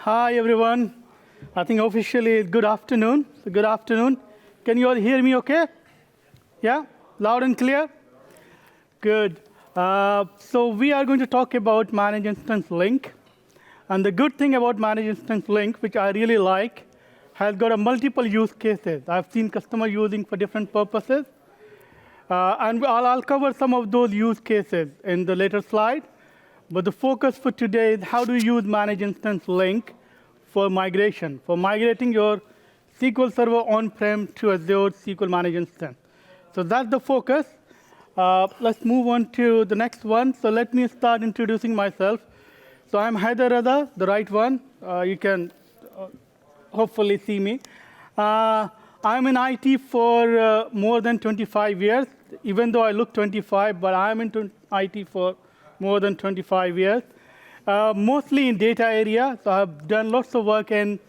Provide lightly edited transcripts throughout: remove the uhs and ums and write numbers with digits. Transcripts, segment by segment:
Hi, everyone. I think officially it's good afternoon. So good afternoon. Can you all hear me okay? Yeah? Loud and clear? Good. So we are going to talk about Managed Instance Link. And the good thing about Managed Instance Link, which I really like, has got a multiple use cases. I've seen customers using for different purposes. And I'll cover some of those use cases in the later slide. But the focus for today is how do you use Managed Instance Link for migration, for migrating your SQL Server on-prem to Azure SQL Managed Instance. So that's the focus. Let's move on to the next one. So let me start introducing myself. So I'm Haider Raza, the right one. You can hopefully see me. I'm in IT for more than 25 years, even though I look 25, but I'm into IT for more than 25 years, mostly in data area. So I've done lots of work in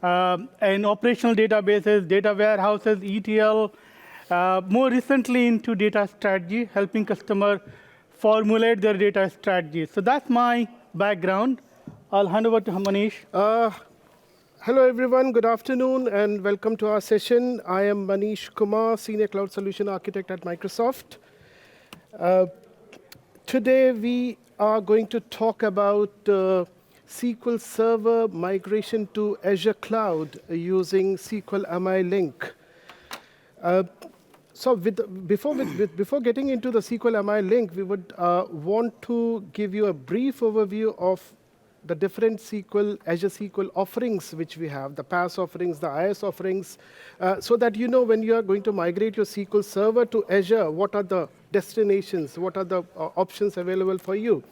operational databases, data warehouses, ETL, more recently into data strategy, helping customers formulate their data strategy. So that's my background. I'll hand over to Manish. Hello, everyone. Good afternoon, and welcome to our session. I am Manish Kumar, Senior Cloud Solution Architect at Microsoft. Today, we are going to talk about SQL Server migration to Azure Cloud using SQL MI Link. Before getting into the SQL MI Link, we would want to give you a brief overview of the different Azure SQL offerings which we have, the PaaS offerings, the IaaS offerings, so that you know when you are going to migrate your SQL Server to Azure, what are the destinations, what are the options available for you.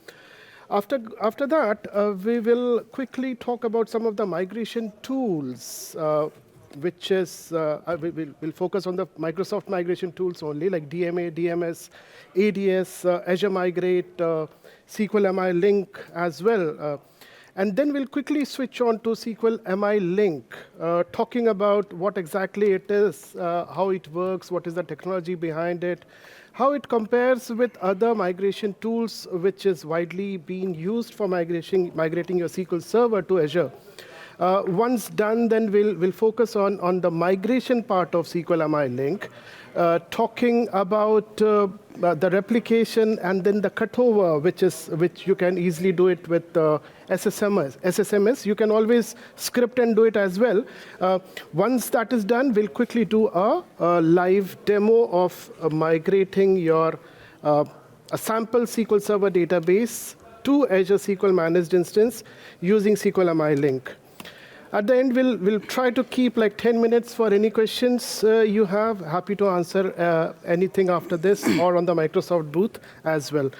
After that, we will quickly talk about some of the migration tools, which is, we'll focus on the Microsoft migration tools only, like DMA, DMS, ADS, Azure Migrate, SQL MI Link as well. And then we'll quickly switch on to SQL MI Link, talking about what exactly it is, how it works, what is the technology behind it, how it compares with other migration tools, which is widely being used for migrating your SQL Server to Azure. Once done, then we'll focus on the migration part of SQL MI Link, talking about the replication and then the cutover, which you can easily do it with SSMS. You can always script and do it as well. Once that is done, we'll quickly do a live demo of migrating your a sample SQL Server database to Azure SQL Managed Instance using SQL MI Link. At the end, we'll try to keep like 10 minutes for any questions you have. Happy to answer anything after this or on the Microsoft booth as well.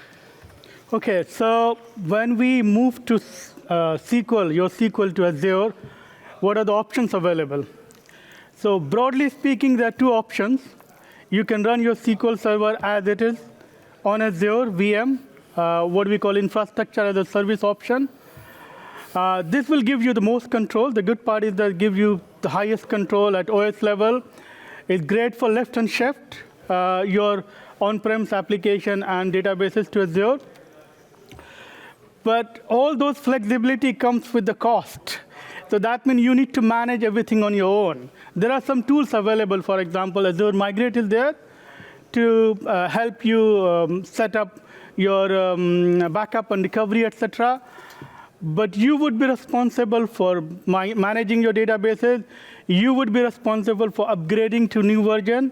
OK, so when we move to your SQL to Azure, what are the options available? So broadly speaking, there are two options. You can run your SQL Server as it is on Azure VM, what we call infrastructure as a service option. This will give you the most control. The good part is that it gives you the highest control at OS level. It's great for lift and shift your on-premise application and databases to Azure. But all those flexibility comes with the cost. So that means you need to manage everything on your own. There are some tools available. For example, Azure Migrate is there to help you set up your backup and recovery, et cetera. But you would be responsible for managing your databases. You would be responsible for upgrading to new version.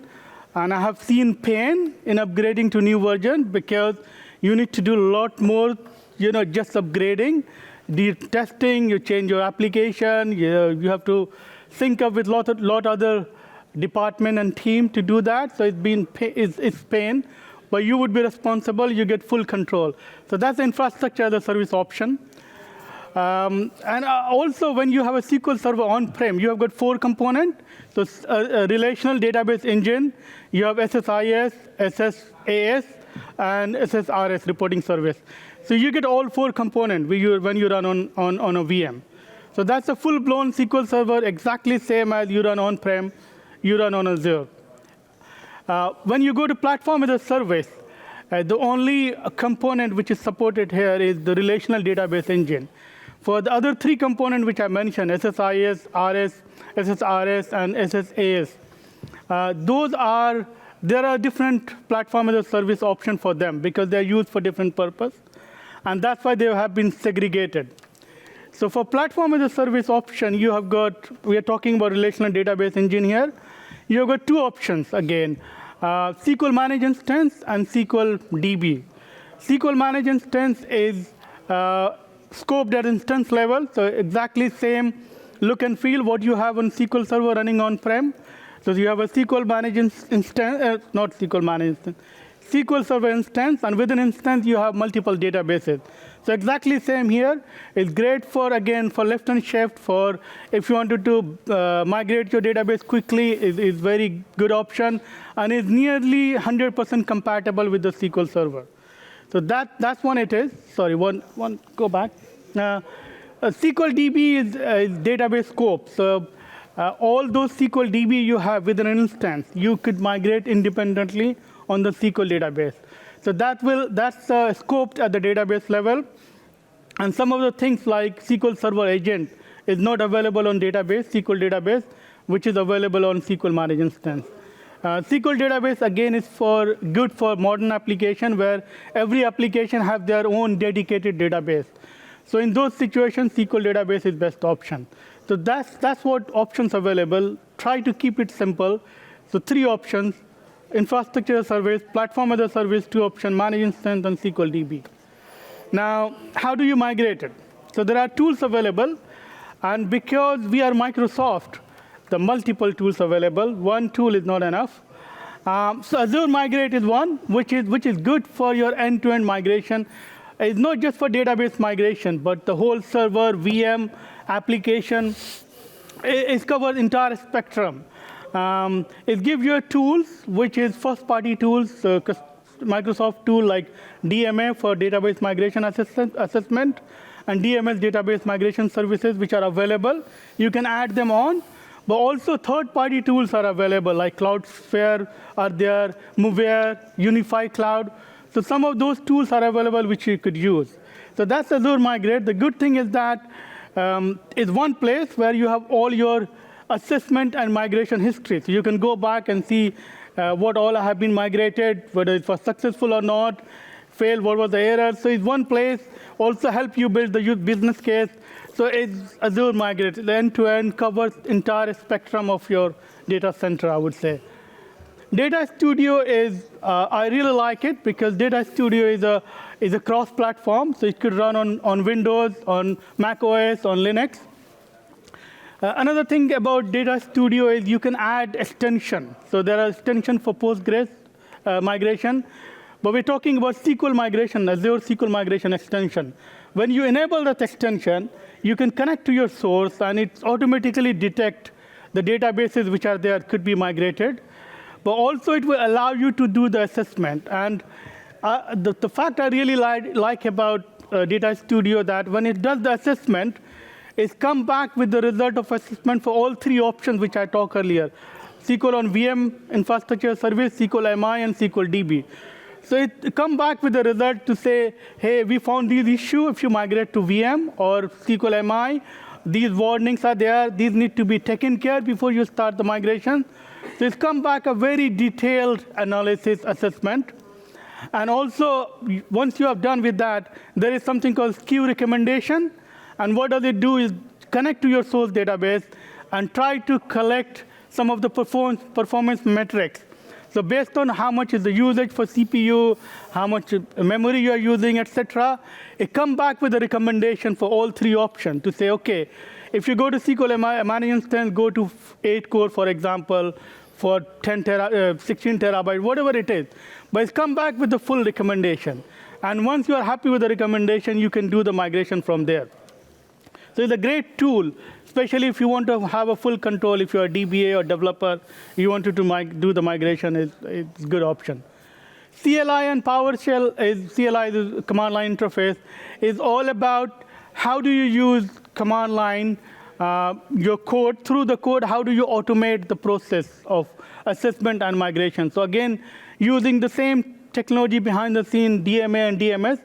And I have seen pain in upgrading to new version because you need to do a lot more, just upgrading. The testing, you change your application. You have to sync up with lot other department and team to do that. So it's pain. But you would be responsible. You get full control. So that's the infrastructure as a service option. And also, when you have a SQL Server on-prem, you have got 4 components. So a relational database engine, you have SSIS, SSAS, and SSRS, reporting service. So you get all 4 components when you run on a VM. So that's a full-blown SQL Server, exactly same as you run on-prem, you run on Azure. When you go to platform as a service, the only component which is supported here is the relational database engine. For the other three components which I mentioned, SSIS, RS, SSRS, and SSAS, there are different platform as a service option for them because they're used for different purpose. And that's why they have been segregated. So for platform as a service option, we are talking about relational database engine here. You've got two options again, SQL Managed Instance and SQL DB. SQL Managed Instance is scoped at instance level, so exactly same look and feel what you have on SQL Server running on-prem. So you have a SQL Managed Instance, not SQL Managed Instance, SQL Server instance, and within instance you have multiple databases. So exactly same here. It's great for, again, for lift and shift, for if you wanted to migrate your database quickly, is very good option, and is nearly 100% compatible with the SQL Server. So that's one it is. Sorry, one go back. SQL DB is database scope. So all those SQL DB you have within an instance, you could migrate independently on the SQL database. So that's scoped at the database level. And some of the things like SQL Server Agent is not available on SQL database, which is available on SQL Managed Instance. SQL database, again, is good for modern application where every application has their own dedicated database. So in those situations, SQL database is best option. So that's what options available. Try to keep it simple. So three options: infrastructure as a service, platform as a service, two options, managed instance, and SQL DB. Now, how do you migrate it? So there are tools available. And because we are Microsoft, the multiple tools available, one tool is not enough. So Azure Migrate is one, which is good for your end-to-end migration. It's not just for database migration, but the whole server, VM, application. It covers entire spectrum. It gives you tools, which is first-party tools, Microsoft tool like DMA for database migration assessment, and DMS database migration services, which are available. You can add them on. But also third-party tools are available, like Cloudflare are there, Moveware, Unify Cloud. So some of those tools are available which you could use. So that's Azure Migrate. The good thing is that it's one place where you have all your assessment and migration history. So you can go back and see what all have been migrated, whether it was successful or not, failed, what was the error. So it's one place. Also help you build the business case. So it's Azure Migrate. The end-to-end covers entire spectrum of your data center, I would say. Data Studio is, I really like it because Data Studio is a cross-platform. So it could run on Windows, on Mac OS, on Linux. Another thing about Data Studio is you can add extension. So there are extensions for Postgres migration. But we're talking about SQL migration, Azure SQL migration extension. When you enable that extension, you can connect to your source, and it automatically detect the databases which are there could be migrated. But also, it will allow you to do the assessment. And the fact I really like about Data Studio that when it does the assessment, it's come back with the result of assessment for all three options which I talked earlier: SQL on VM, infrastructure service, SQL MI, and SQL DB. So it come back with the result to say, hey, we found these issues if you migrate to VM or SQL MI. These warnings are there. These need to be taken care before you start the migration. So it's come back a very detailed analysis assessment. And also, once you have done with that, there is something called SKU recommendation. And what does it do is connect to your source database and try to collect some of the performance metrics. So based on how much is the usage for CPU, how much memory you are using, et cetera, it comes back with a recommendation for all three options to say, OK, if you go to SQL MI Managed Instance, go to 8 core, for example, for 16 terabyte, whatever it is. But it's come back with the full recommendation. And once you are happy with the recommendation, you can do the migration from there. So it's a great tool, especially if you want to have a full control. If you're a DBA or developer, you wanted to do the migration, it's a good option. CLI and PowerShell CLI, the command line interface, is all about how do you use command line, your code. Through the code, how do you automate the process of assessment and migration? So again, using the same technology behind the scene, DMA and DMS,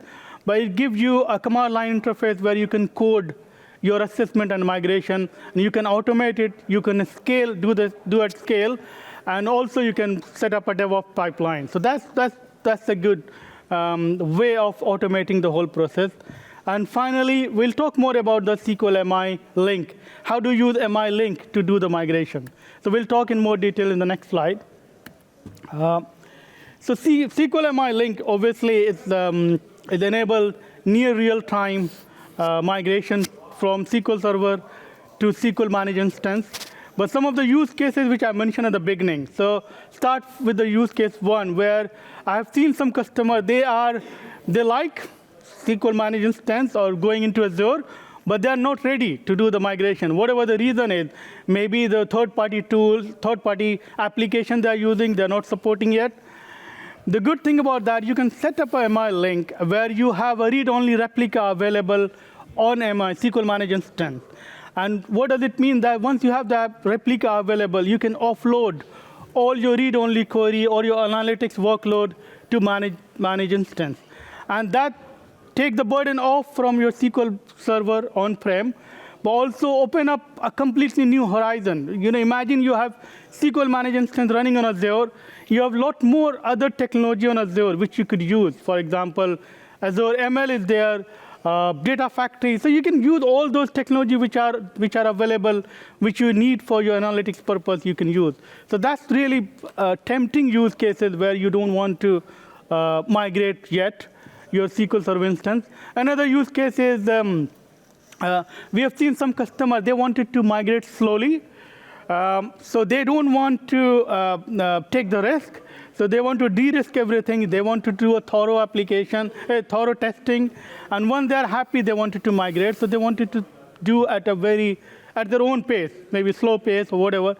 but it gives you a command line interface where you can code your assessment and migration. And you can automate it. You can scale, do at scale. And also, you can set up a DevOps pipeline. So that's a good way of automating the whole process. And finally, we'll talk more about the SQL MI Link. How to use MI Link to do the migration. So we'll talk in more detail in the next slide. So SQL MI Link, obviously, is enabled near real-time migration from SQL Server to SQL Managed Instance. But some of the use cases which I mentioned at the beginning. So start with the use case 1, where I have seen some customer, they like SQL Managed Instance or going into Azure, but they are not ready to do the migration. Whatever the reason is, maybe the third-party tools, third-party application they are using, they're not supporting yet. The good thing about that, you can set up a MI link where you have a read-only replica available on MI, SQL Managed Instance. And what does it mean? That once you have that replica available, you can offload all your read-only query or your analytics workload to manage instance. And that takes the burden off from your SQL Server on-prem, but also open up a completely new horizon. Imagine you have SQL Managed Instance running on Azure. You have a lot more other technology on Azure which you could use. For example, Azure ML is there, Data Factory. So you can use all those technology which are available, which you need for your analytics purpose, you can use. So that's really tempting use cases where you don't want to migrate yet your SQL Server instance. Another use case is we have seen some customers, they wanted to migrate slowly. So they don't want to take the risk. So they want to de-risk everything. They want to do a thorough application, thorough testing. And when they're happy, they wanted to migrate. So they wanted to do at their own pace, maybe slow pace or whatever.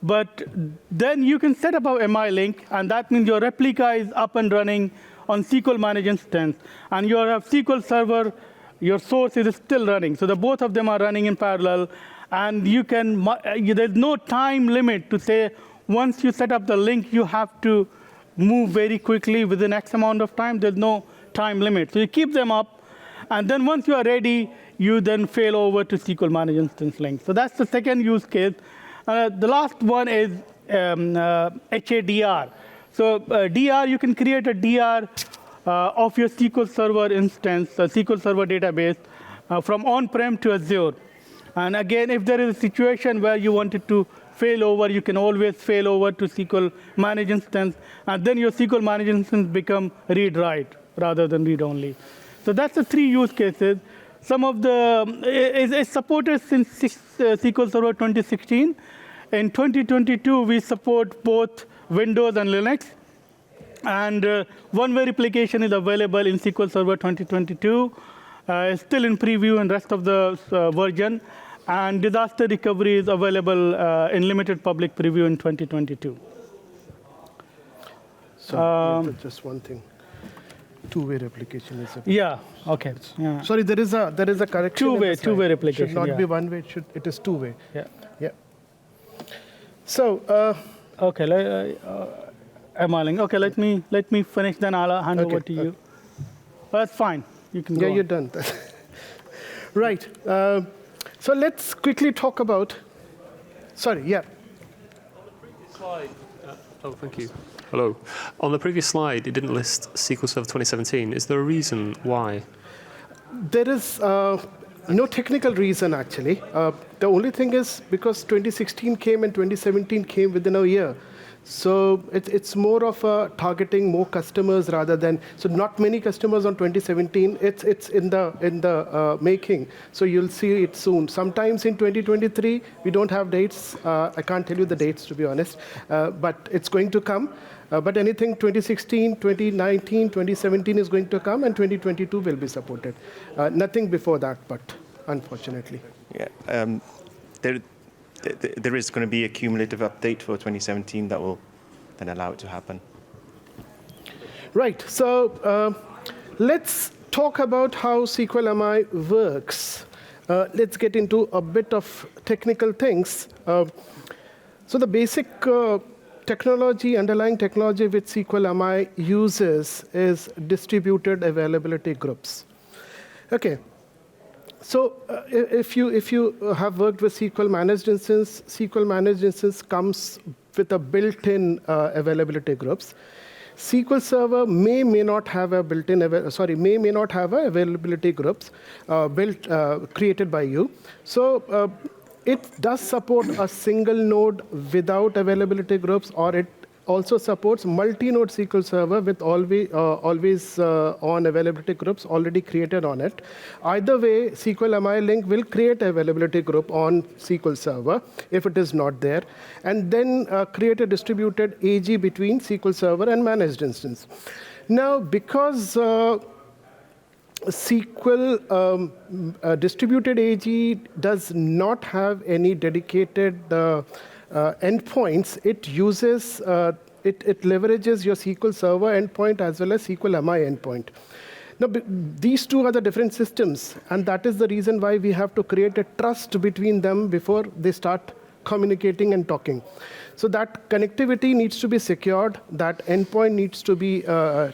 But then you can set up a MI link, and that means your replica is up and running on SQL Managed Instance. And your SQL Server, your source is still running. So both of them are running in parallel. And there's no time limit to say, once you set up the link, you have to move very quickly within X amount of time. There's no time limit. So you keep them up. And then once you are ready, you then fail over to SQL Managed Instance link. So that's the second use case. The last one is HADR. So DR, you can create a DR of your SQL Server instance, SQL Server database, from on-prem to Azure. And again, if there is a situation where you wanted to fail over, you can always fail over to SQL Managed Instance. And then your SQL Managed Instance become read-write rather than read-only. So that's the 3 use cases. Some of it's supported since SQL Server 2016. In 2022, we support both Windows and Linux. And one-way replication is available in SQL Server 2022. It's still in preview in rest of the version. And disaster recovery is available in limited public preview in 2022. So just one thing. Two-way replication is a yeah. Okay. Yeah. Sorry, there is a correction. Two-way replication. Should not be one-way. It is two-way. Yeah. Yeah. So. Okay. MI link. Okay. Let me finish. Then I'll hand over to you. That's fine. You can go. Yeah, you're done. Right. So let's quickly talk about. Sorry. Yeah. On the previous slide. Thank you. Hello. On the previous slide, it didn't list SQL Server 2017. Is there a reason why? There is no technical reason, actually. The only thing is because 2016 came and 2017 came within a year. So it's more of targeting more customers rather than, so not many customers on 2017. It's in the making. So you'll see it soon. Sometimes in 2023, we don't have dates. I can't tell you the dates, to be honest. But it's going to come. But anything 2016, 2019, 2017 is going to come, and 2022 will be supported. Nothing before that, but unfortunately. Yeah. There is going to be a cumulative update for 2017 that will then allow it to happen. Right. So let's talk about how SQL MI works. Let's get into a bit of technical things. So the basic underlying technology which SQL MI uses is distributed availability groups. Okay. So if you have worked with SQL Managed Instance, SQL Managed Instance comes with a built-in availability groups. SQL Server may not have a built-in may not have a availability groups created by you. So it does support a single node without availability groups, or it also supports multi-node SQL Server with always on availability groups already created on it. Either way, SQL MI Link will create availability group on SQL Server if it is not there, and then create a distributed AG between SQL Server and Managed Instance. Now, because SQL distributed AG does not have any dedicated endpoints, it uses, it leverages your SQL Server endpoint as well as SQL MI endpoint. Now, these two are the different systems, and that is the reason why we have to create a trust between them before they start communicating and talking. So that connectivity needs to be secured, that endpoint needs to be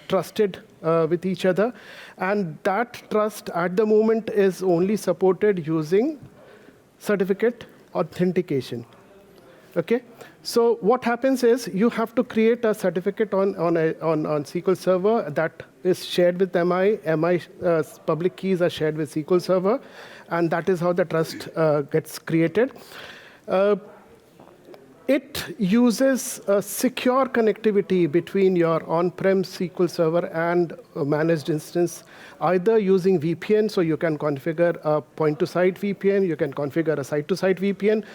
trusted with each other, and that trust at the moment is only supported using certificate authentication. Okay, so what happens is you have to create a certificate on SQL Server that is shared with MI. MI's public keys are shared with SQL Server, and that is how the trust gets created. It uses a secure connectivity between your on-prem SQL Server and a managed instance, either using VPN, so you can configure a point-to-site VPN, you can configure a site-to-site VPN.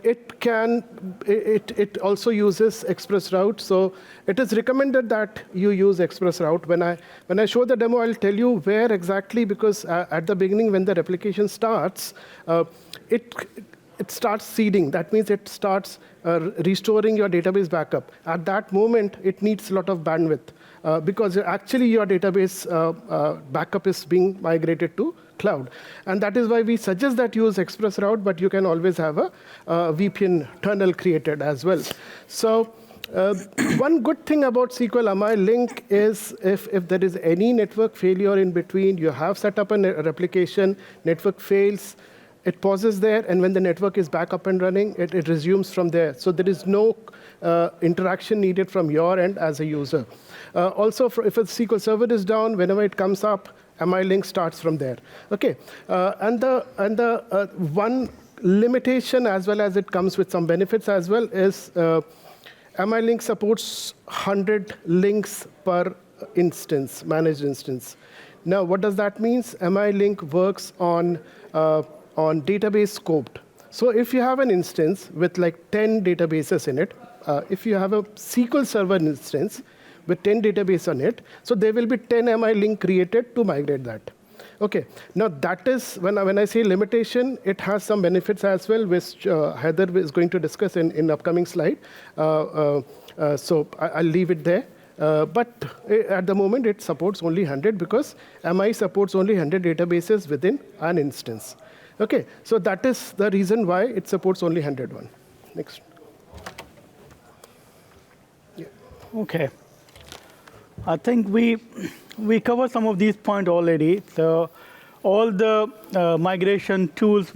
It also uses ExpressRoute, so it is recommended that you use ExpressRoute. When I show the demo, I'll tell you where exactly, because at the beginning, when the replication starts, it starts seeding. That means it starts restoring your database backup. At that moment, it needs a lot of bandwidth because actually your database backup is being migrated to cloud. And that is why we suggest that you use ExpressRoute, but you can always have a VPN tunnel created as well. So one good thing about SQL MI Link is if there is any network failure in between, you have set up a replication, network fails, it pauses there, and when the network is back up and running, it resumes from there. So there is no interaction needed from your end as a user. Also, if a SQL Server is down, whenever it comes up, MI Link starts from there. Okay, and the one limitation, as well as it comes with some benefits as well, is MI Link supports 100 links per instance, managed instance. Now, what does that mean? MI Link works on database scoped. So if you have an instance with like 10 databases in it, if you have a SQL Server instance with 10 databases on it, so there will be 10 MI Link created to migrate that. Okay, now that is, when I say limitation, it has some benefits as well, which Heather is going to discuss in upcoming slide. So I'll leave it there. But at the moment, it supports only 100 because MI supports only 100 databases within an instance. Okay, so that is the reason why it supports only 101. Next. Yeah. Okay. I think we covered some of these points already. So all the migration tools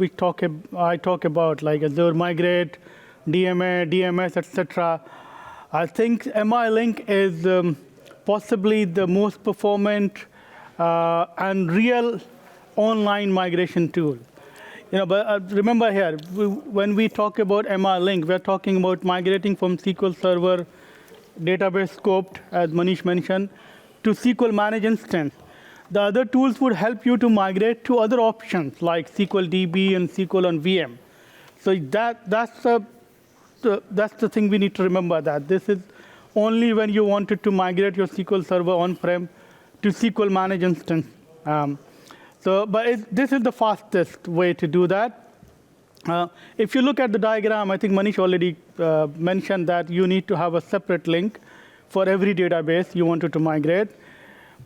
I talk about, like Azure Migrate, DMA, DMS, etc. I think MI Link is possibly the most performant and real online migration tool. But remember here, when we talk about MI Link, we're talking about migrating from SQL Server database scoped, as Manish mentioned, to SQL Managed Instance. The other tools would help you to migrate to other options, like SQL DB and SQL on VM. So that's the thing we need to remember, that this is only when you wanted to migrate your SQL Server on-prem to SQL Managed Instance. But this is the fastest way to do that. If you look at the diagram, I think Manish already mentioned that you need to have a separate link for every database you wanted to migrate.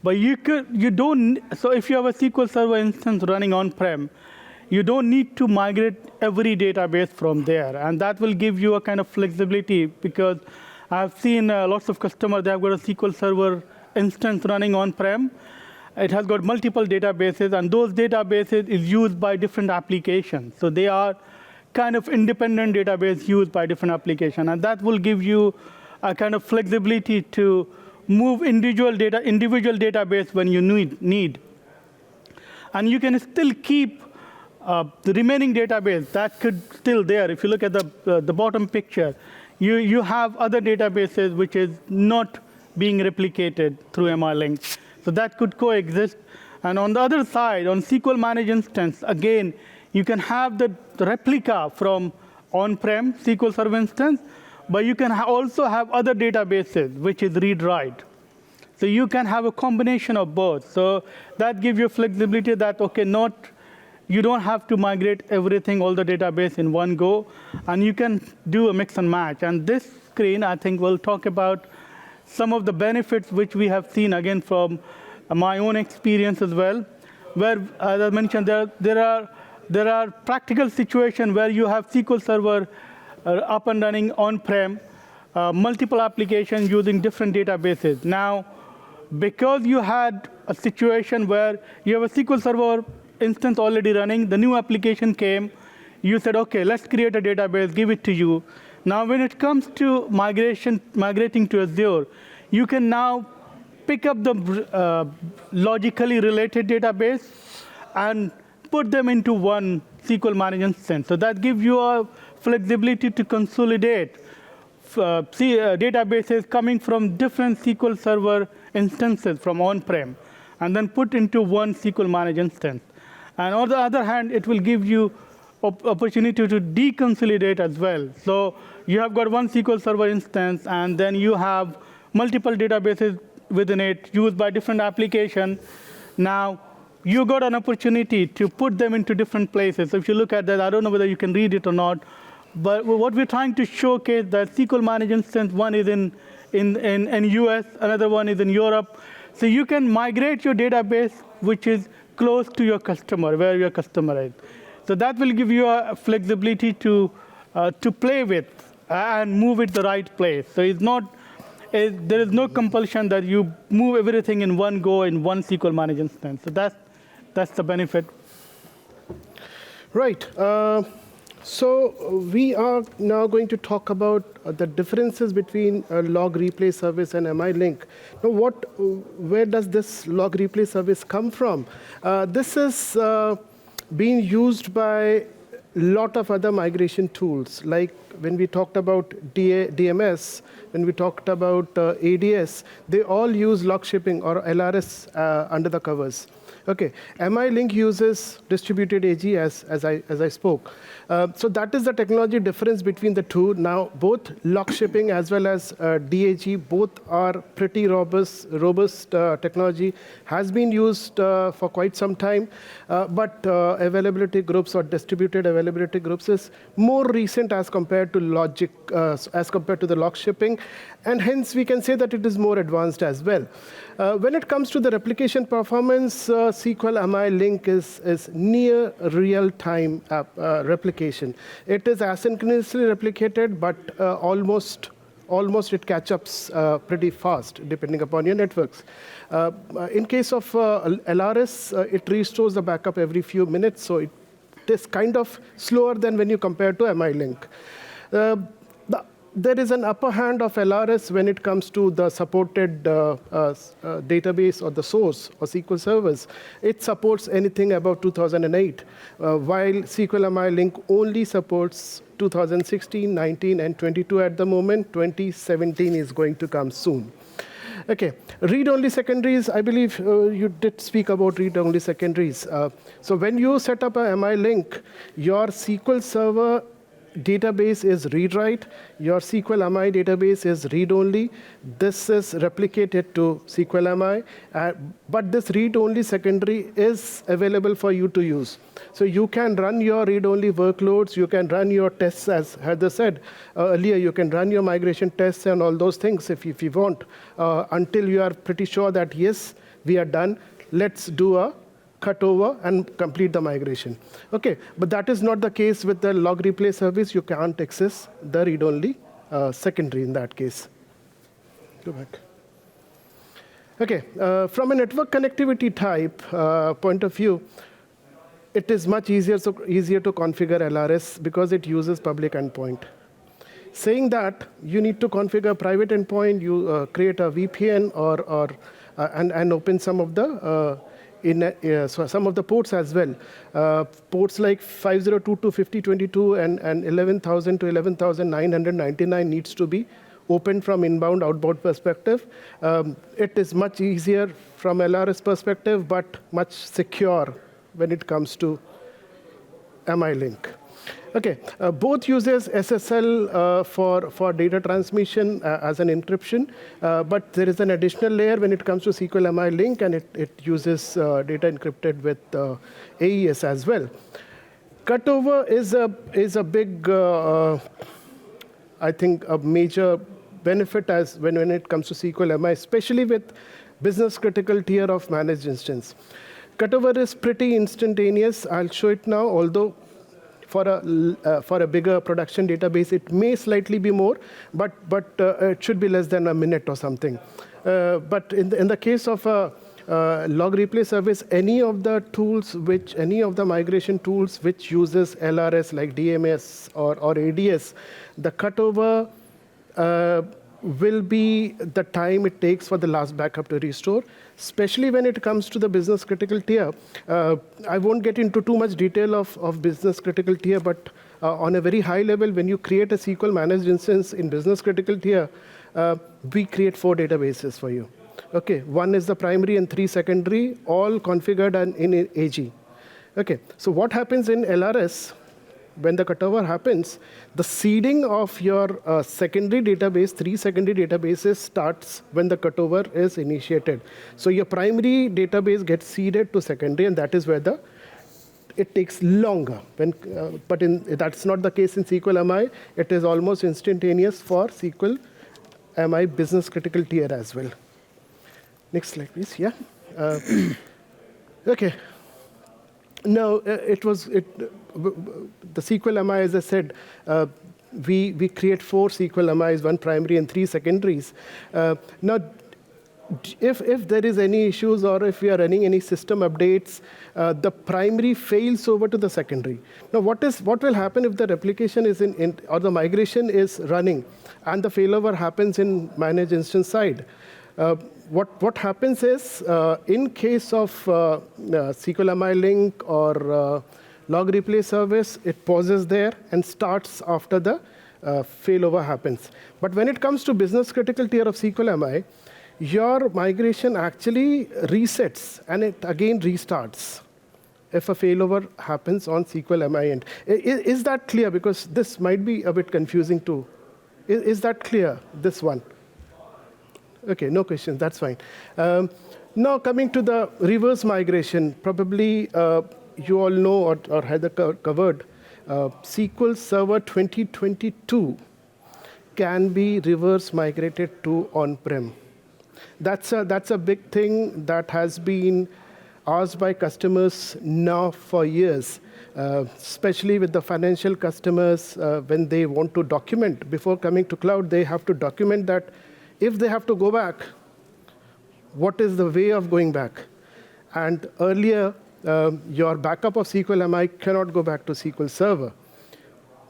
But so if you have a SQL Server instance running on-prem, you don't need to migrate every database from there. And that will give you a kind of flexibility, because I've seen lots of customers, they have got a SQL Server instance running on-prem, It has got multiple databases, and those databases is used by different applications. So they are kind of independent database used by different applications, and that will give you a kind of flexibility to move individual database when you need. And you can still keep the remaining database that could still there. If you look at the bottom picture, you have other databases which is not being replicated through MI Link. So that could coexist. And on the other side, on SQL Managed Instance, again, you can have the replica from on-prem SQL Server instance, but you can also have other databases, which is read-write. So you can have a combination of both. So that gives you flexibility that, OK, you don't have to migrate everything, all the database in one go, and you can do a mix and match. And this screen, I think, will talk about some of the benefits which we have seen, again, from my own experience as well, where, as I mentioned, there are practical situations where you have SQL Server up and running on-prem, multiple applications using different databases. Now, because you had a situation where you have a SQL Server instance already running, the new application came, you said, OK, let's create a database, give it to you. Now, when it comes to migrating to Azure, you can now pick up the logically related database and put them into one SQL Managed Instance. So that gives you a flexibility to consolidate databases coming from different SQL Server instances from on-prem, and then put into one SQL Managed Instance. And on the other hand, it will give you opportunity to deconsolidate as well. So you have got one SQL Server instance, and then you have multiple databases within it used by different applications. Now, you got an opportunity to put them into different places. So if you look at that, I don't know whether you can read it or not, but what we're trying to showcase that SQL Managed Instance, one is in US, another one is in Europe. So you can migrate your database, which is close to your customer, where your customer is. So that will give you a flexibility to play with and move it the right place. So there is no compulsion that you move everything in one go in one SQL Managed Instance. So that's the benefit. Right. So we are now going to talk about the differences between log replay service and MI Link. Now, where does this log replay service come from? This is being used by a lot of other migration tools, like when we talked about DMS, when we talked about ADS, they all use log shipping or LRS under the covers. Okay, MI Link uses distributed AG as I spoke. So that is the technology difference between the two. Now, both log shipping as well as DAG, both are pretty robust technology, has been used for quite some time. But availability groups or distributed availability groups is more recent as compared to the log shipping. And hence, we can say that it is more advanced as well. When it comes to the replication performance, SQL MI Link is near real-time replication. It is asynchronously replicated, but almost it catch-ups pretty fast, depending upon your networks. In case of LRS, it restores the backup every few minutes, so it is kind of slower than when you compare to MI Link. There is an upper hand of LRS when it comes to the supported database or the source or SQL servers. It supports anything above 2008, while SQL MI Link only supports 2016, 19, and 22 at the moment. 2017 is going to come soon. Okay, read-only secondaries. I believe you did speak about read-only secondaries. So when you set up a MI Link, your SQL Server database is read-write. Your SQL MI database is read-only. This is replicated to SQL MI. But this read-only secondary is available for you to use. So you can run your read-only workloads. You can run your tests, as Heather said earlier. You can run your migration tests and all those things if you want, until you are pretty sure that, yes, we are done. Let's do a cut over and complete the migration. Okay, but that is not the case with the log replay service. You can't access the read-only secondary in that case. Go back. Okay, from a network connectivity type point of view, it is much easier to configure LRS because it uses public endpoint. Saying that, you need to configure private endpoint, you create a VPN and open some of the some of the ports as well. Ports like 502 to 5022 and 11,000 to 11,999 needs to be open from inbound, outbound perspective. It is much easier from LRS perspective, but much secure when it comes to MI Link. Okay, both uses SSL for data transmission as an encryption, but there is an additional layer when it comes to SQL MI Link, and it uses data encrypted with AES as well. Cutover is a big, I think, a major benefit as when it comes to SQL MI, especially with business critical tier of managed instance. Cutover is pretty instantaneous. I'll show it now, although for a bigger production database, it may slightly be more, but it should be less than a minute or something. But in the case of a log replay service, any of the migration tools which uses LRS like DMS or ADS, the cutover will be the time it takes for the last backup to restore, especially when it comes to the business critical tier. I won't get into too much detail of business critical tier, but on a very high level, when you create a SQL managed instance in business critical tier, we create 4 databases for you. Okay, 1 is the primary and 3 secondary, all configured and in AG. Okay, so what happens in LRS? When the cutover happens, the seeding of your secondary database, 3 secondary databases starts when the cutover is initiated. So your primary database gets seeded to secondary, and that is where it takes longer. But that's not the case in SQL MI. It is almost instantaneous for SQL MI business critical tier as well. Next slide, please. Yeah. Okay. No, the SQL MI, as I said, we create 4 SQL MIs, 1 primary and 3 secondaries. Now, if there is any issues or if we are running any system updates, the primary fails over to the secondary. Now, what will happen if the replication is or the migration is running and the failover happens in managed instance side? What happens is, in case of SQL MI Link or log replay service, it pauses there and starts after the failover happens. But when it comes to business critical tier of SQL MI, your migration actually resets and it again restarts if a failover happens on SQL MI end. Is that clear? Because this might be a bit confusing too. Is that clear, this one? Okay, no questions, that's fine. Now coming to the reverse migration, probably you all know or Heather covered, SQL Server 2022 can be reverse migrated to on-prem. That's a big thing that has been asked by customers now for years, especially with the financial customers when they want to document. Before coming to cloud, they have to document that if they have to go back, what is the way of going back? And earlier, your backup of SQL MI cannot go back to SQL Server.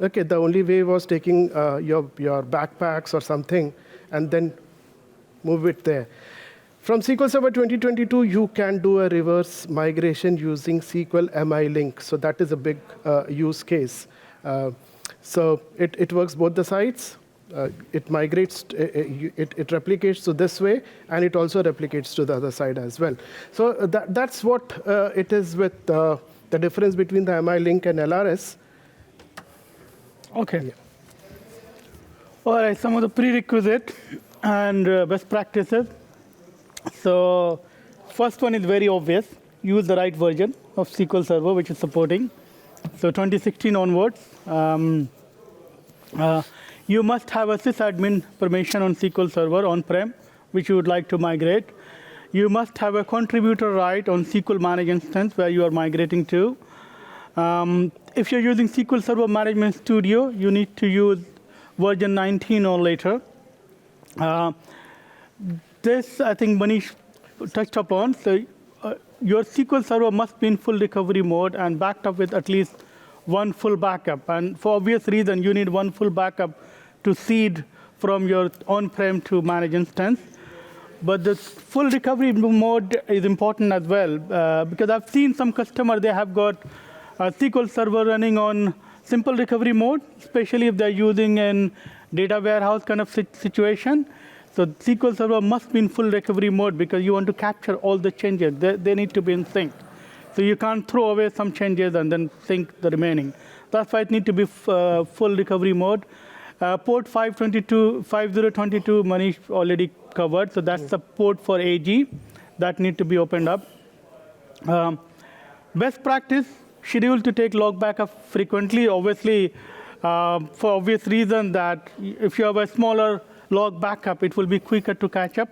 Okay, the only way was taking your backpacks or something and then move it there. From SQL Server 2022, you can do a reverse migration using SQL MI Link. So that is a big use case. So it works both the sides. It migrates, it replicates to this way, and it also replicates to the other side as well. So that's what it is with the difference between the MI Link and LRS. Okay. Yeah. All right, some of the prerequisites and best practices. So first one is very obvious. Use the right version of SQL Server, which is supporting. So 2016 onwards. You must have a sysadmin permission on SQL Server on-prem, which you would like to migrate. You must have a contributor right on SQL Managed Instance, where you are migrating to. If you're using SQL Server Management Studio, you need to use version 19 or later. This, I think Manish touched upon. So your SQL Server must be in full recovery mode and backed up with at least one full backup. And for obvious reason, you need one full backup to seed from your on-prem to managed instance. But the full recovery mode is important as well, because I've seen some customers, they have got a SQL Server running on simple recovery mode, especially if they're using in data warehouse kind of situation. So SQL Server must be in full recovery mode because you want to capture all the changes. They need to be in sync. So you can't throw away some changes and then sync the remaining. That's why it needs to be full recovery mode. Port 5022, Manish already covered. So that's the port for AG that need to be opened up. Best practice, schedule to take log backup frequently. Obviously, for obvious reason that if you have a smaller log backup, it will be quicker to catch up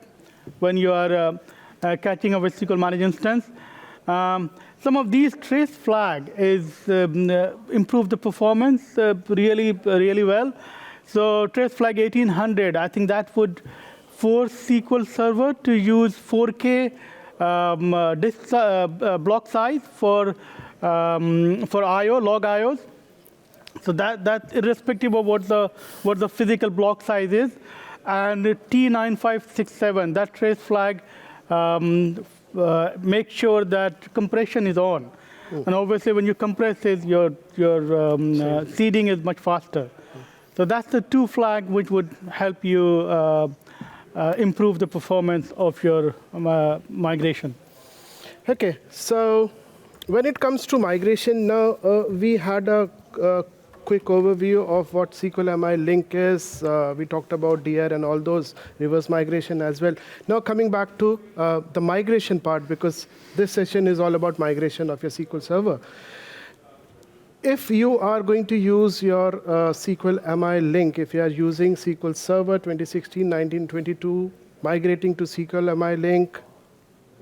when you are catching up with SQL Managed Instance. Some of these trace flag is improve the performance really well. So trace flag 1800, I think that would force SQL Server to use 4K disk block size for I/O, log I/Os. So that's irrespective of what the physical block size is. And T9567, that trace flag make sure that compression is on. And obviously, when you compress it, your seeding is much faster. So that's the two flag which would help you improve the performance of your migration. OK, so when it comes to migration, now we had a quick overview of what SQL MI Link is. We talked about DR and all those, reverse migration as well. Now coming back to the migration part, because this session is all about migration of your SQL Server. If you are going to use your SQL MI Link, if you are using SQL Server 2016, 19, 22, migrating to SQL MI Link,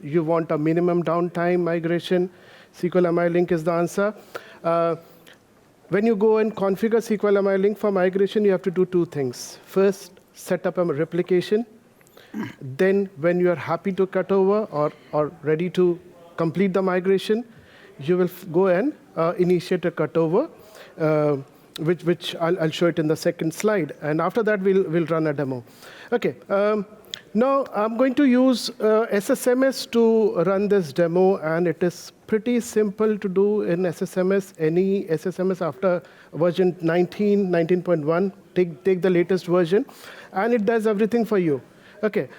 you want a minimum downtime migration, SQL MI Link is the answer. When you go and configure SQL MI Link for migration, you have to do two things. First, set up a replication. Then, when you are happy to cut over or ready to complete the migration, you will go and initiate a cutover, which I'll show it in the second slide. And after that, we'll run a demo. OK. Now, I'm going to use SSMS to run this demo, and it is pretty simple to do in SSMS. Any SSMS after version 19, 19.1, take the latest version, and it does everything for you. OK.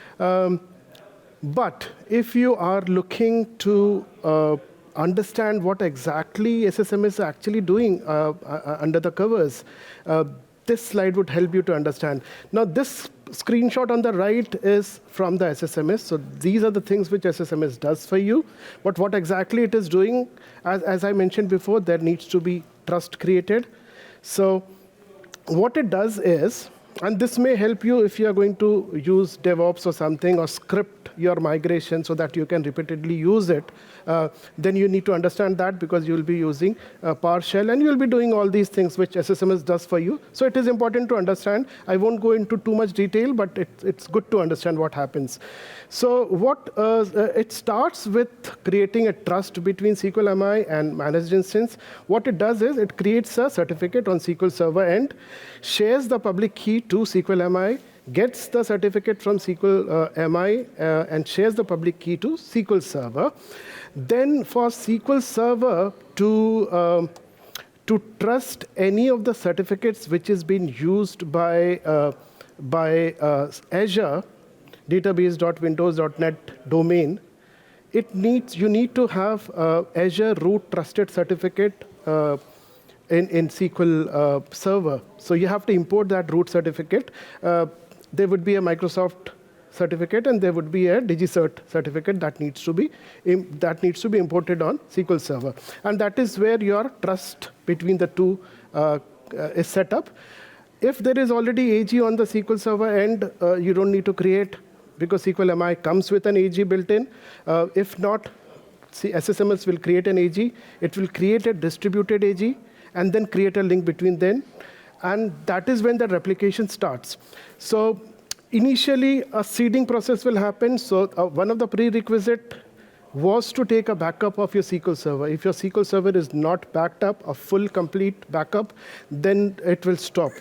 But if you are looking to understand what exactly SSMS is actually doing under the covers, this slide would help you to understand. Now, this screenshot on the right is from the SSMS. So these are the things which SSMS does for you. But what exactly it is doing, as I mentioned before, there needs to be trust created. So what it does is, and this may help you if you are going to use DevOps or something, or script your migration so that you can repeatedly use it, then you need to understand that, because you will be using PowerShell, and you will be doing all these things which SSMS does for you. So it is important to understand. I won't go into too much detail, but it's good to understand what happens. So it starts with creating a trust between SQL MI and managed instance. What it does is it creates a certificate on SQL Server end, shares the public key to SQL MI, gets the certificate from SQL MI, and shares the public key to SQL Server. Then for SQL Server to trust any of the certificates which is being used by Azure database.windows.net domain, you need to have Azure root trusted certificate in SQL Server. So you have to import that root certificate. There would be a Microsoft certificate, and there would be a DigiCert certificate that needs to be imported on SQL Server. And that is where your trust between the two is set up. If there is already AG on the SQL Server end, you don't need to create, because SQL MI comes with an AG built in. If not, SSMS will create an AG. It will create a distributed AG, and then create a link between them. And that is when the replication starts. So Initially, a seeding process will happen. So one of the prerequisite was to take a backup of your SQL Server. If your SQL Server is not backed up, a full, complete backup, then it will stop.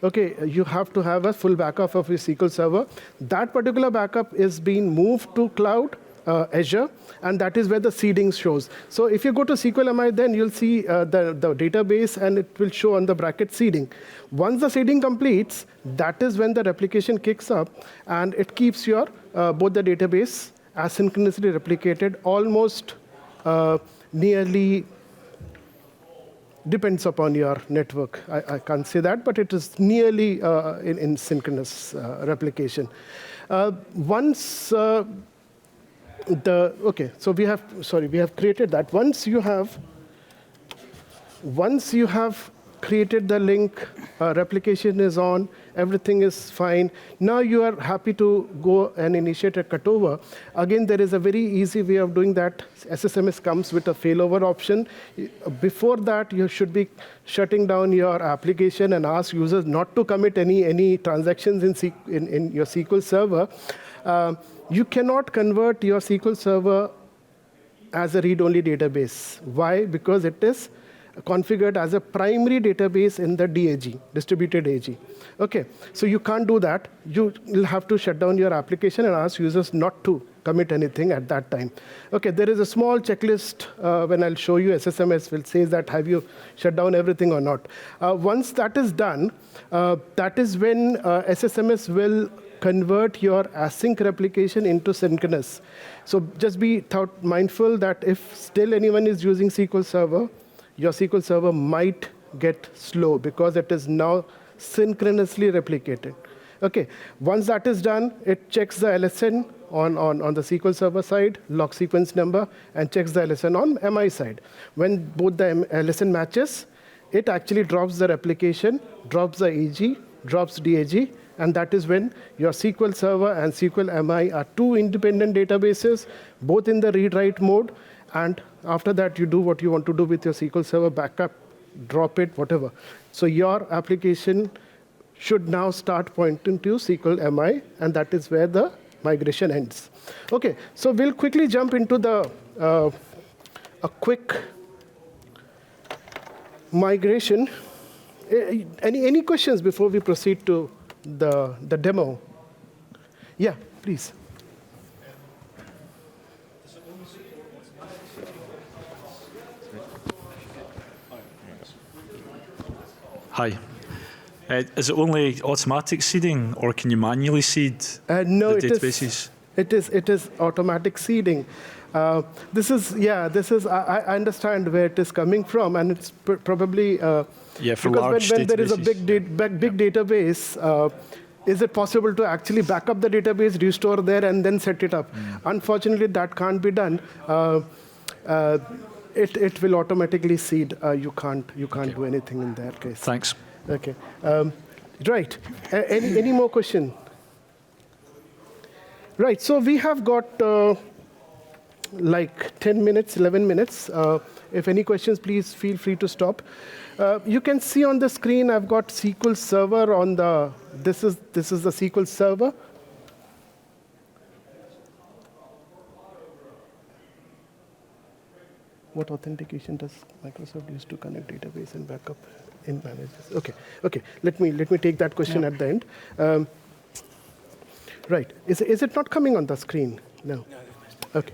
Okay, you have to have a full backup of your SQL Server. That particular backup is being moved to cloud, Azure, and that is where the seeding shows. So if you go to SQL MI, then you'll see the database, and it will show on the bracket seeding. Once the seeding completes, that is when the replication kicks up, and it keeps your both the database asynchronously replicated, almost nearly depends upon your network. I can't say that, but it is nearly in synchronous replication. Once so we have created that. Once you have created the link, replication is on, everything is fine. Now you are happy to go and initiate a cutover. Again, there is a very easy way of doing that. SSMS comes with a failover option. Before that, you should be shutting down your application and ask users not to commit any transactions in your SQL Server. You cannot convert your SQL Server as a read-only database. Why? Because it is configured as a primary database in the DAG, distributed AG. Okay, so you can't do that. You will have to shut down your application and ask users not to commit anything at that time. Okay, there is a small checklist when I'll show you. SSMS will say that have you shut down everything or not. Once that is done, that is when SSMS will convert your async replication into synchronous. So just be mindful that if still anyone is using SQL Server, your SQL Server might get slow because it is now synchronously replicated. Okay, once that is done, it checks the LSN on the SQL Server side, log sequence number, and checks the LSN on MI side. When both the LSN matches, it actually drops the replication, drops the AG, drops DAG, and that is when your SQL Server and SQL MI are two independent databases, both in the read-write mode. And after that, you do what you want to do with your SQL Server backup, drop it, whatever. So your application should now start pointing to SQL MI, and that is where the migration ends. OK, so we'll quickly jump into a quick migration. Any questions before we proceed to the demo? Yeah, please. Hi. Is it only automatic seeding, or can you manually seed No, the databases? It is automatic seeding. This is I understand where it is coming from, and it's probably for because large when there is a databases. big database, is it possible to actually back up the database, restore there, and then set it up? Unfortunately, that can't be done. It will automatically seed. You can't do anything in that case. Thanks. Okay. Right. Any more question? Right. So we have got like 10 minutes, 11 minutes. If any questions, please feel free to stop. You can see on the screen I've got SQL Server on the. This is the SQL Server. What authentication does Microsoft use to connect database and backup in managers? Okay. Let me take that question at the end. Right. Is it not coming on the screen? No. Okay.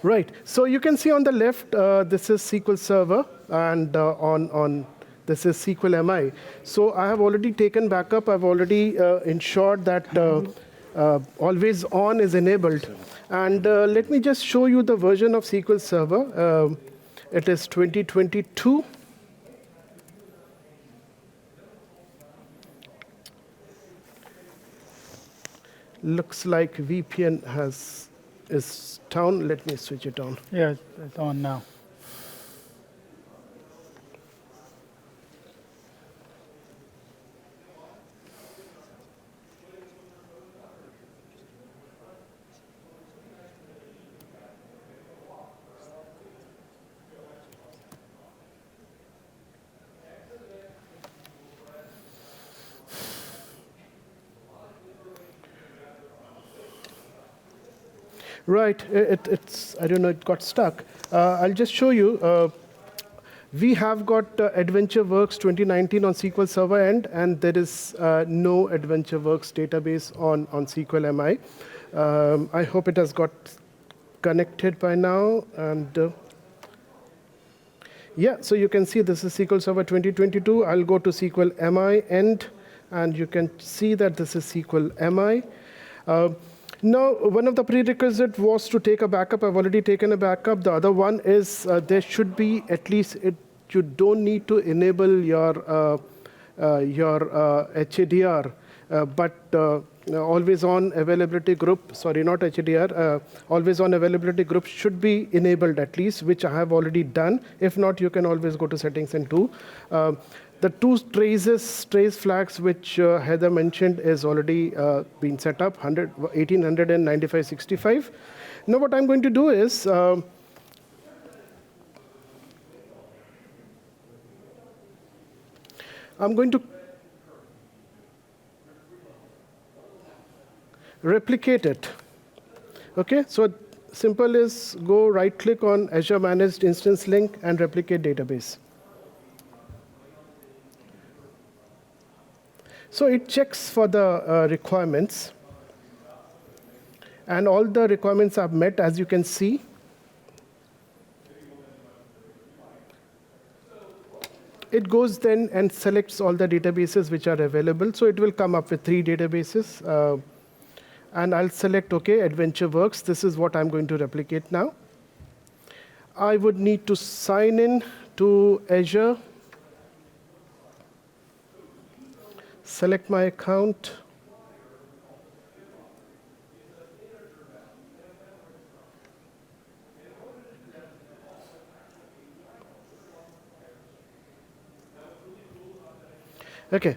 Right. So you can see on the left, this is SQL Server, and on this is SQL MI. So I have already taken backup. I've already ensured that always on is enabled. And let me just show you the version of SQL Server. It is 2022. Looks like VPN is down. Let me switch it on. Yeah, it's on now. Right, I don't know, it got stuck. I'll just show you. We have got AdventureWorks 2019 on SQL Server end, and there is no AdventureWorks database on SQL MI. I hope it has got connected by now. And yeah, so you can see this is SQL Server 2022. I'll go to SQL MI end, and you can see that this is SQL MI. Now, one of the prerequisites was to take a backup. I've already taken a backup. The other one is there should be at least, you don't need to enable your HADR, but always on availability group, sorry, not HADR, always on availability group should be enabled at least, which I have already done. If not, you can always go to settings and do. The two trace flags which Heather mentioned is already been set up, 1800 and 9565. Now what I'm going to do is, I'm going to replicate it. Okay, so simple is go right click on Azure Managed Instance link and replicate database. So it checks for the requirements, and all the requirements are met, as you can see. It goes then and selects all the databases which are available. So it will come up with 3 databases. And I'll select, OK, AdventureWorks. This is what I'm going to replicate now. I would need to sign in to Azure. Select my account. OK.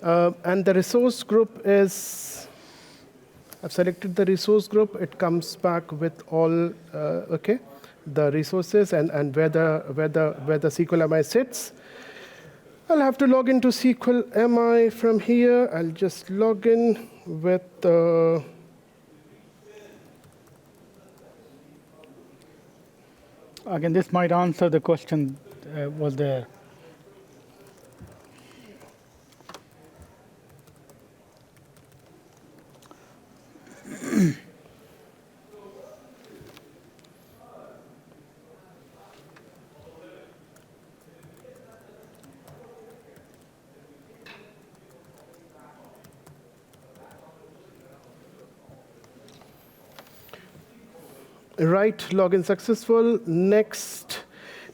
And the resource group is, I've selected the resource group. It comes back with all, OK, the resources and where the SQL MI sits. I'll have to log into SQL MI from here. I'll just log in with Again, this might answer the question was there. Right, login successful. Next.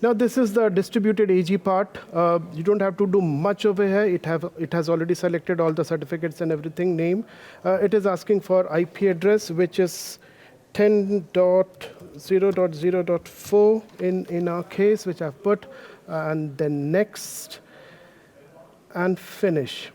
Now this is the distributed AG part. You don't have to do much over here. It has already selected all the certificates and everything, name. It is asking for IP address, which is 10.0.0.4 in our case, which I've put, and then next, and finish.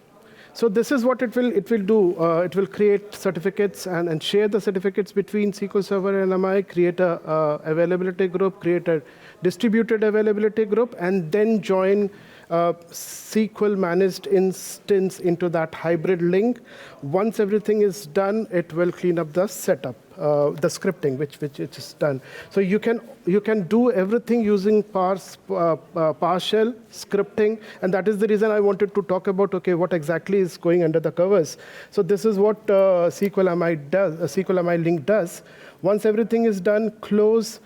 So this is what it will do. It will create certificates and share the certificates between SQL Server and MI, create a availability group, create a distributed availability group, and then join SQL Managed Instance into that hybrid link. Once everything is done, it will clean up the setup, the scripting, which it is done. So you can do everything using PowerShell scripting, and that is the reason I wanted to talk about, okay, what exactly is going under the covers. So this is what SQL MI does, SQL MI Link does. Once everything is done, close.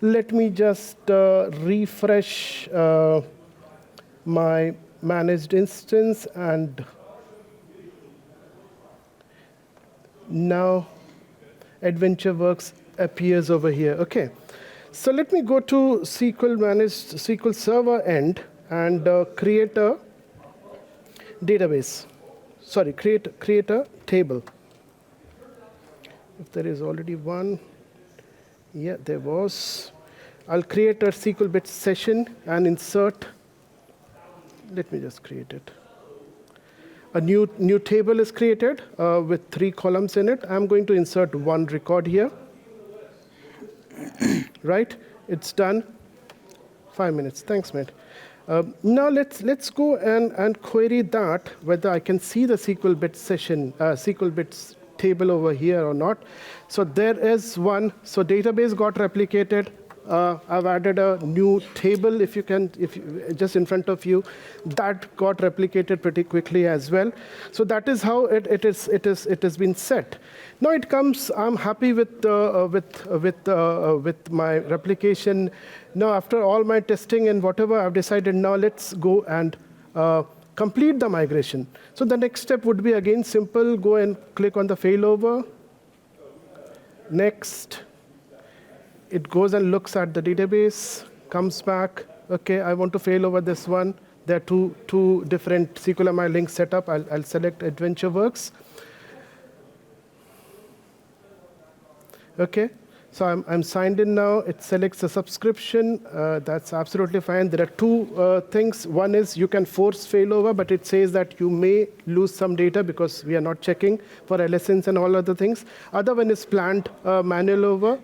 Let me just refresh my managed instance, and now AdventureWorks appears over here. Okay, so let me go to SQL Server end and create a database. Sorry, create a table. If there is already one, yeah, there was. I'll create a SQL bit session and insert. Let me just create it. A new table is created with 3 columns in it. I'm going to insert 1 record here. Right? It's done. 5 minutes. Thanks, mate. Now let's go and query that, whether I can see the SQL bit session, SQL bits table over here or not. So there is one. So database got replicated. I've added a new table, if just in front of you. That got replicated pretty quickly as well. So that is how it has been set. Now it comes. I'm happy with my replication. Now after all my testing and whatever, I've decided now let's go and complete the migration. So the next step would be again simple. Go and click on the failover. Next. It goes and looks at the database, comes back. OK, I want to fail over this one. There are two different SQL MI links set up. I'll select AdventureWorks. OK, so I'm signed in now. It selects a subscription. That's absolutely fine. There are two things. One is you can force failover, but it says that you may lose some data because we are not checking for LSNs and all other things. Other one is planned manual over.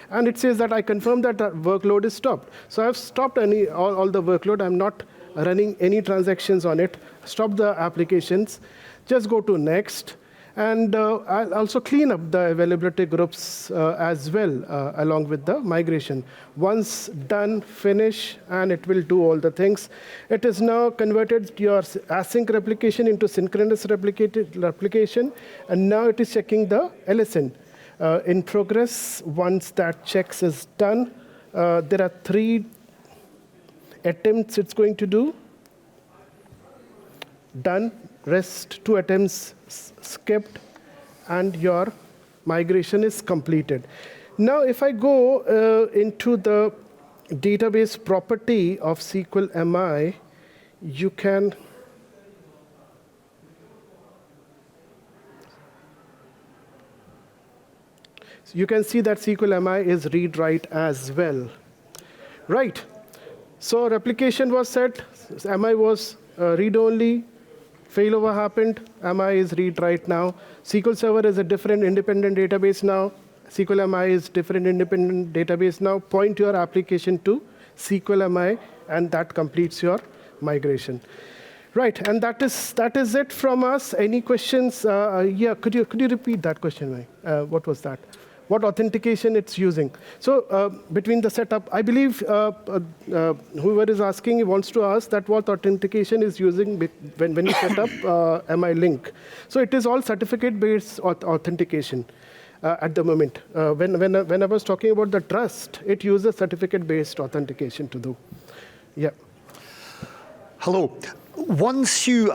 And it says that I confirm that the workload is stopped. So I've stopped all the workload. I'm not running any transactions on it. Stop the applications. Just go to next. And I'll also clean up the availability groups as well, along with the migration. Once done, finish, and it will do all the things. It is now converted your async replication into synchronous replication. And now it is checking the LSN. In progress, once that checks is done, there are 3 attempts it's going to do. Done, rest 2 attempts skipped, and your migration is completed. Now, if I go into the database property of SQL MI, you can see that SQL MI is read-write as well. Right. So replication was set. MI was read-only. Failover happened. MI is read-write now. SQL Server is a different independent database now. SQL MI is different independent database now. Point your application to SQL MI, and that completes your migration. Right, and that is it from us. Any questions? Yeah, could you repeat that question, Mike? What was that? What authentication it's using? So between the setup, I believe whoever is asking wants to ask that what authentication is using when you set up MI Link. So it is all certificate-based authentication at the moment. When I was talking about the trust, it uses certificate-based authentication to do. Yeah. Hello. Once you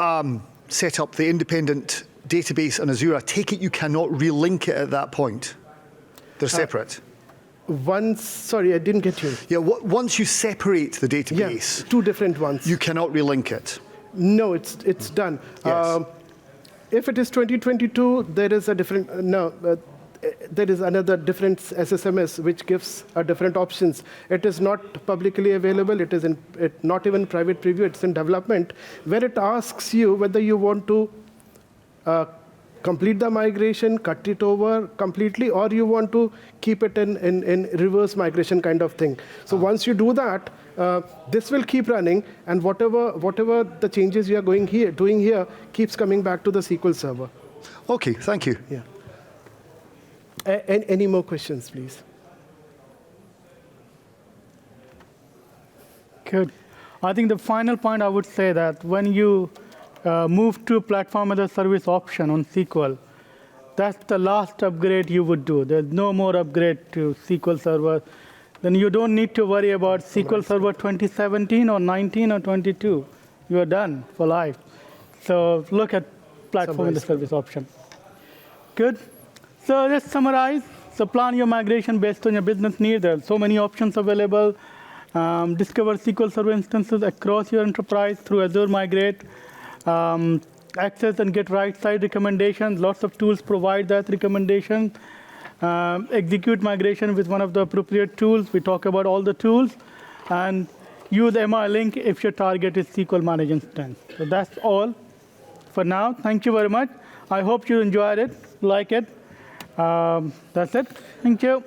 set up the independent database on Azure, I take it you cannot relink it at that point. They're separate. Sorry, I didn't get you. Yeah, once you separate the database, 2 different ones. You cannot relink it. No, it's done. Yes. If it is 2022, there is a different there is another different SSMS which gives different options. It is not publicly available. It is not even private preview. It's in development, where it asks you whether you want to complete the migration, cut it over completely, or you want to keep it in reverse migration kind of thing. So once you do that, this will keep running, and whatever the changes you are doing here keeps coming back to the SQL Server. OK, thank you. Yeah. Any more questions, please? Good. I think the final point I would say that when you move to platform as a service option on SQL, that's the last upgrade you would do. There's no more upgrade to SQL Server. Then you don't need to worry about SQL Server 2017 or 19 or 22. You are done for life. So look at platform as a service option. Good. So let's summarize. So plan your migration based on your business needs. There are so many options available. Discover SQL Server instances across your enterprise through Azure Migrate. Access and get right-side recommendations. Lots of tools provide that recommendation. Execute migration with one of the appropriate tools. We talk about all the tools. And use MI Link if your target is SQL Managed Instance. So that's all for now. Thank you very much. I hope you enjoyed it, like it. That's it. Thank you.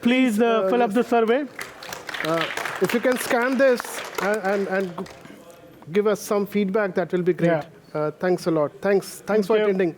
Please fill up the survey. If you can scan this and give us some feedback, that will be great. Yeah. Thanks a lot. Thanks for attending.